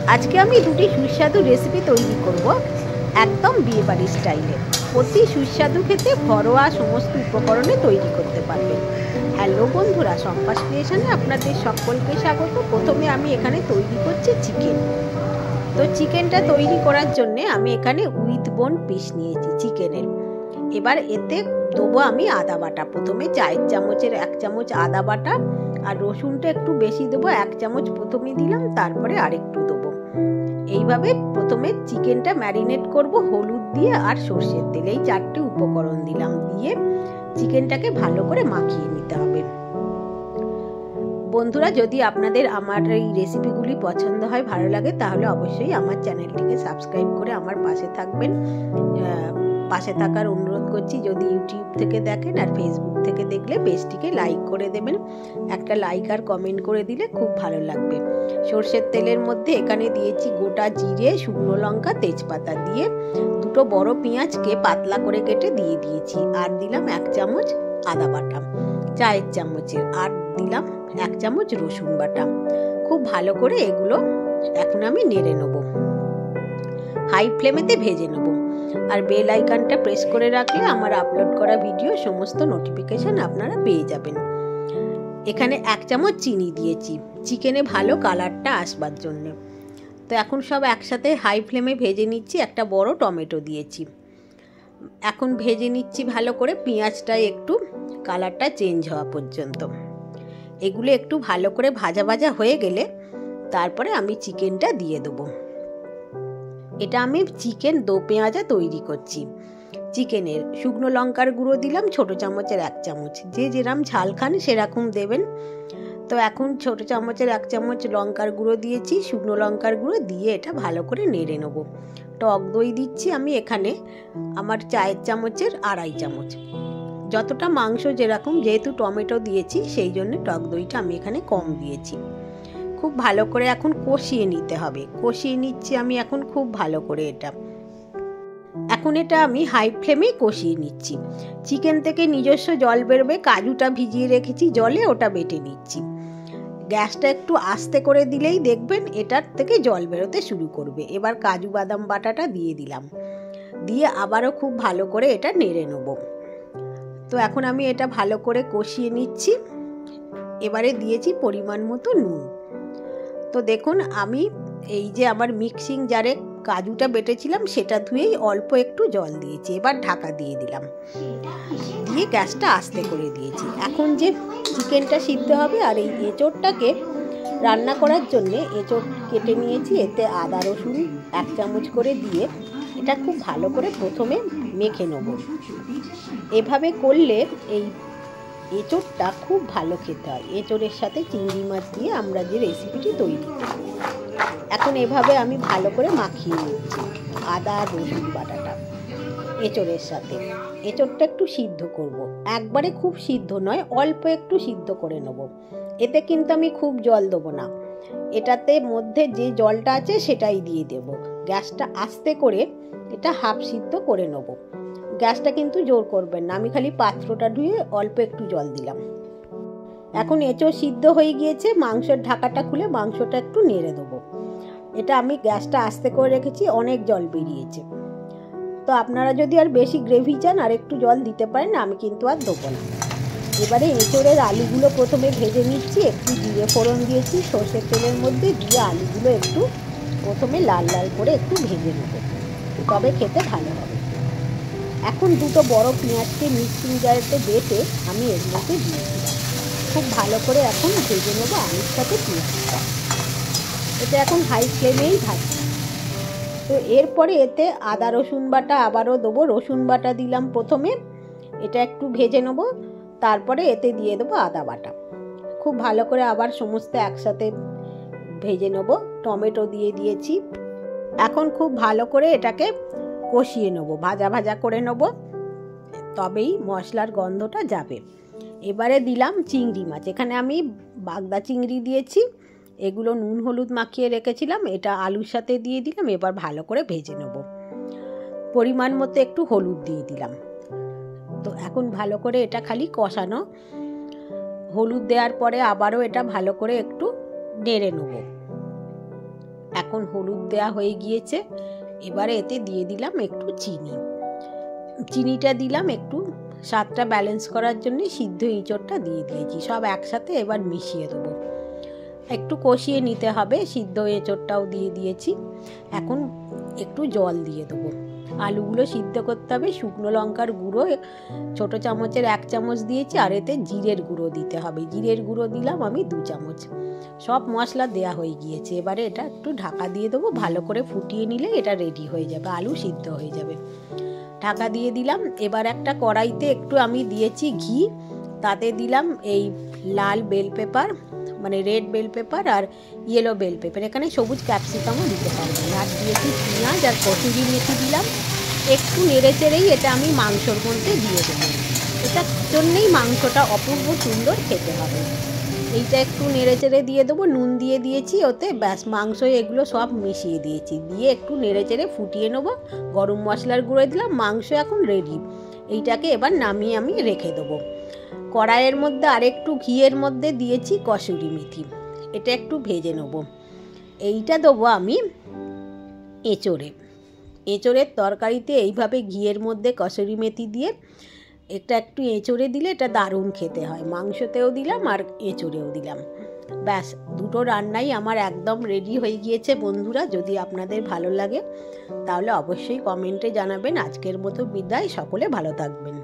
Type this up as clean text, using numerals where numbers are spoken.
আজকে আমি দুটি সুস্বাদু রেসিপি তৈরি করব একদম বিয়েবাড়ির স্টাইলে। অতি সুস্বাদু খেতে, ঘরোয়া সমস্ত উপকরণে তৈরি করতে পারবেন। হ্যালো বন্ধুরা, সম্পাস ক্রিয়েশনে আপনাদের সকলকে স্বাগত। প্রথমে আমি এখানে তৈরি করছি চিকেন। তো চিকেনটা তৈরি করার জন্য আমি এখানে উইথ বোন পিস নিয়েছি চিকেনের। এবার এতে দেবো আমি আদা বাটা। প্রথমে চায়ের চামচের 1 চামচ আদা বাটা, আর রসুনটা একটু বেশি দেবো, 1 চামচ প্রথমে দিলাম, তারপরে আরেকটু দেবো। এইভাবে প্রথমে চিকেনটা ম্যারিনেট করব হলুদ দিয়ে আর সর্ষের তেল, এই 4টে উপকরণ দিলাম। দিয়ে চিকেনটাকে ভালো করে মাখিয়ে নিতে হবে। বন্ধুরা, যদি আপনাদের আমার এই রেসিপিগুলি পছন্দ হয়, ভালো লাগে, তাহলে অবশ্যই আমার চ্যানেলটিকে সাবস্ক্রাইব করে আমার পাশে থাকবেন। পাশে থাকার অনুরোধ করছি। যদি ইউটিউব থেকে দেখেন আর ফেসবুক থেকে দেখলে পেজটিকে লাইক করে দেবেন। একটা লাইক আর কমেন্ট করে দিলে খুব ভালো লাগবে। সর্ষের তেলের মধ্যে এখানে দিয়েছি গোটা জিরে, শুকনো লঙ্কা, তেজপাতা দিয়ে 2টো বড় পেঁয়াজকে পাতলা করে কেটে দিয়ে দিয়েছি। আর দিলাম 1 চামচ আদা বাটা চায়ের চামচের, আর দিলাম 1 চামচ রসুন বাটা। খুব ভালো করে এগুলো এখন আমি নেড়ে নেব, হাই ফ্লেমেতে ভেজে নেব। আর বেল আইকনটা প্রেস করে রাখলে আমার আপলোড করা ভিডিও সমস্ত নোটিফিকেশন আপনারা পেয়ে যাবেন। এখানে 1 চামচ চিনি দিয়েছি চিকেনে ভালো কালারটা আসবার জন্য। তো এখন সব একসাথে হাই ফ্লেমে ভেজে নিচ্ছি। একটা বড় টমেটো দিয়েছি, এখন ভেজে নিচ্ছি ভালো করে, পেঁয়াজটা একটু কালারটা চেঞ্জ হওয়া পর্যন্ত। এগুলো একটু ভালো করে ভাজা ভাজা হয়ে গেলে তারপরে আমি চিকেনটা দিয়ে দেবো। এটা আমি চিকেন দো পেঁয়াজা তৈরি করছি। চিকেনের শুকনো লঙ্কার গুঁড়ো দিলাম ছোট চামচের 1 চামচ, যে যেরকম ঝাল খান সেরকম দেবেন। তো এখন ছোট চামচের 1 চামচ লঙ্কার গুঁড়ো দিয়েছি, শুকনো লঙ্কার গুঁড়ো দিয়ে এটা ভালো করে নেড়ে নেব। টক দই দিচ্ছি আমি এখানে আমার চায়ের চামচের 2.5 চামচ। যতটা মাংস যেরকম, যেহেতু টমেটো দিয়েছি সেই জন্য টক দইটা আমি এখানে কম দিয়েছি। খুব ভালো করে এখন কষিয়ে নিতে হবে। কষিয়ে নিচ্ছি আমি এখন খুব ভালো করে এটা। এখন এটা আমি হাই ফ্লেমেই কষিয়ে নিচ্ছি। চিকেন থেকে নিজস্ব জল বেরোবে, কাজুটা ভিজিয়ে রেখেছি জলে, ওটা বেটে নিচ্ছি। গ্যাসটা একটু আস্তে করে দিলেই দেখবেন এটার থেকে জল বেরোতে শুরু করবে। এবার কাজু বাদাম বাটাটা দিয়ে দিলাম, দিয়ে আবারও খুব ভালো করে এটা নেড়ে নেব। তো এখন আমি এটা ভালো করে কষিয়ে নিচ্ছি। এবারে দিয়েছি পরিমাণ মতো নুন। তো দেখুন আমি এই যে আমার মিক্সিং জারে কাজুটা বেটেছিলাম সেটা ধুয়েই অল্প একটু জল দিয়েছি। এবার ঢাকা দিয়ে দিলাম, দিয়ে গ্যাসটা আস্তে করে দিয়েছি। এখন যে চিকেনটা সিদ্ধ হবে, আর এই এঁচোড়টাকে রান্না করার জন্যে এঁচোড় কেটে নিয়েছি। এতে আদা রসুন 1 চামচ করে দিয়ে এটা খুব ভালো করে প্রথমে মেখে নেব। এভাবে করলে এই এঁচোড়টা খুব ভালো খেতে হয়। এঁচোড়ের সাথে চিংড়ি মাছ দিয়ে আমরা যে রেসিপিটি তৈরি করি। এখন এভাবে আমি ভালো করে মাখিয়ে নিচ্ছি আদা রসুন বাটাটা এঁচোড়ের সাথে। এঁচোড়টা একটু সিদ্ধ করব, একবারে খুব সিদ্ধ নয়, অল্প একটু সিদ্ধ করে নেব। এতে কিন্তু আমি খুব জল দেবো না, এটাতে মধ্যে যে জলটা আছে সেটাই দিয়ে দেব। গ্যাসটা আস্তে করে এটা হাফ সিদ্ধ করে নেব। গ্যাসটা কিন্তু জোর করবেন না, আমি খালি পাত্রটা ধুয়ে অল্প একটু জল দিলাম। এখন এঁচোড় সিদ্ধ হয়ে গিয়েছে, মাংসের ঢাকাটা খুলে মাংসটা একটু নেড়ে দেবো। এটা আমি গ্যাসটা আস্তে করে রেখেছি, অনেক জল বেরিয়েছে। তো আপনারা যদি আর বেশি গ্রেভি চান আর একটু জল দিতে পারেন, আমি কিন্তু আর দেবো না। এবারে এঁচোড়ের আলুগুলো প্রথমে ভেজে নিচ্ছি। একটু জিরে ফোড়ন দিয়েছি সর্ষের তেলের মধ্যে, দিয়ে আলুগুলো একটু প্রথমে লাল লাল করে একটু ভেজে নেব, তবে খেতে ভালো হবে। এখন 2টো বড় পেঁয়াজকে মিক্সিং জারেতে বেটে আমি এর মধ্যে দিয়ে দিলাম। খুব ভালো করে এখন ভেজে নেবো আলুর সাথে পেঁয়াজটা। এটা এখন হাই ফ্লেমেই ভাজছি। তো এরপরে এতে আদা রসুন বাটা আবারও দেবো। রসুন বাটা দিলাম প্রথমে, এটা একটু ভেজে নেব, তারপরে এতে দিয়ে দেবো আদা বাটা। খুব ভালো করে আবার সমস্ত একসাথে ভেজে নেব। টমেটো দিয়ে দিয়েছি। এখন খুব ভালো করে এটাকে কষিয়ে নেব, ভাজা ভাজা করে নেব, তবেই মশলার গন্ধটা যাবে। এবারে দিলাম চিংড়ি মাছ। এখানে আমি বাগদা চিংড়ি দিয়েছি, এগুলো নুন হলুদ মাখিয়ে রেখেছিলাম, এটা আলুর সাথে দিয়ে দিলাম। এবার ভালো করে ভেজে নেব। পরিমাণ মতো একটু হলুদ দিয়ে দিলাম। তো এখন ভালো করে এটা খালি কষানো। হলুদ দেওয়ার পরে আবারও এটা ভালো করে একটু নেড়ে নেব। এখন হলুদ দেওয়া হয়ে গিয়েছে। এবারে এতে দিয়ে দিলাম একটু চিনি। চিনিটা দিলাম একটু স্বাদটা ব্যালেন্স করার জন্য। সিদ্ধ এঁচোড়টা দিয়ে দিয়েছি সব একসাথে। এবার মিশিয়ে দেবো, একটু কষিয়ে নিতে হবে। সিদ্ধ এঁচোড়টাও দিয়ে দিয়েছি। এখন একটু জল দিয়ে দেবো। আলুগুলো সিদ্ধ করতে হবে। শুকনো লঙ্কার গুঁড়ো ছোটো চামচের 1 চামচ দিয়েছি, আর এতে জিরের গুঁড়ো দিতে হবে। জিরের গুঁড়ো দিলাম আমি 2 চামচ। সব মশলা দেয়া হয়ে গিয়েছে। এবারে এটা একটু ঢাকা দিয়ে দেবো। ভালো করে ফুটিয়ে নিলে এটা রেডি হয়ে যাবে, আলু সিদ্ধ হয়ে যাবে। ঢাকা দিয়ে দিলাম। এবার একটা কড়াইতে একটু আমি দিয়েছি ঘি, তাতে দিলাম এই লাল বেল পেপার, মানে রেড বেল পেপার আর ইয়েলো বেল পেপার, এখানে সবুজ ক্যাপসিকামও দিতে পারবেন। আর দিয়েছি পেঁয়াজ আর কসুরি মেথি দিলাম। একটু নেড়ে চেড়েই এটা আমি মাংসর মধ্যে দিয়ে দেবো। এটার জন্যেই মাংসটা অপূর্ব সুন্দর খেতে হবে। এইটা একটু নেড়ে চেড়ে দিয়ে দেবো। নুন দিয়ে দিয়েছি ওতে, ব্যাস মাংস এগুলো সব মিশিয়ে দিয়েছি। দিয়ে একটু নেড়ে চেড়ে ফুটিয়ে নেবো। গরম মশলার গুঁড়ো দিলাম। মাংস এখন রেডি। এইটাকে এবার নামিয়ে আমি রেখে দেবো। কড়াইয়ের মধ্যে আরেকটু ঘিয়ের মধ্যে দিয়েছি কসুরি মেথি, এটা একটু ভেজে নেব। এইটা দেবো আমি এঁচোড়ের তরকারিতে। এইভাবে ঘিয়ের মধ্যে কসুরি মেথি দিয়ে এটা একটু এঁচোড়ে দিলে এটা দারুণ খেতে হয়। মাংসতেও দিলাম আর এঁচোড়েও দিলাম। ব্যাস দুটো রান্নাই আমার একদম রেডি হয়ে গিয়েছে বন্ধুরা। যদি আপনাদের ভালো লাগে তাহলে অবশ্যই কমেন্টে জানাবেন। আজকের মতো বিদায়, সকলে ভালো থাকবেন।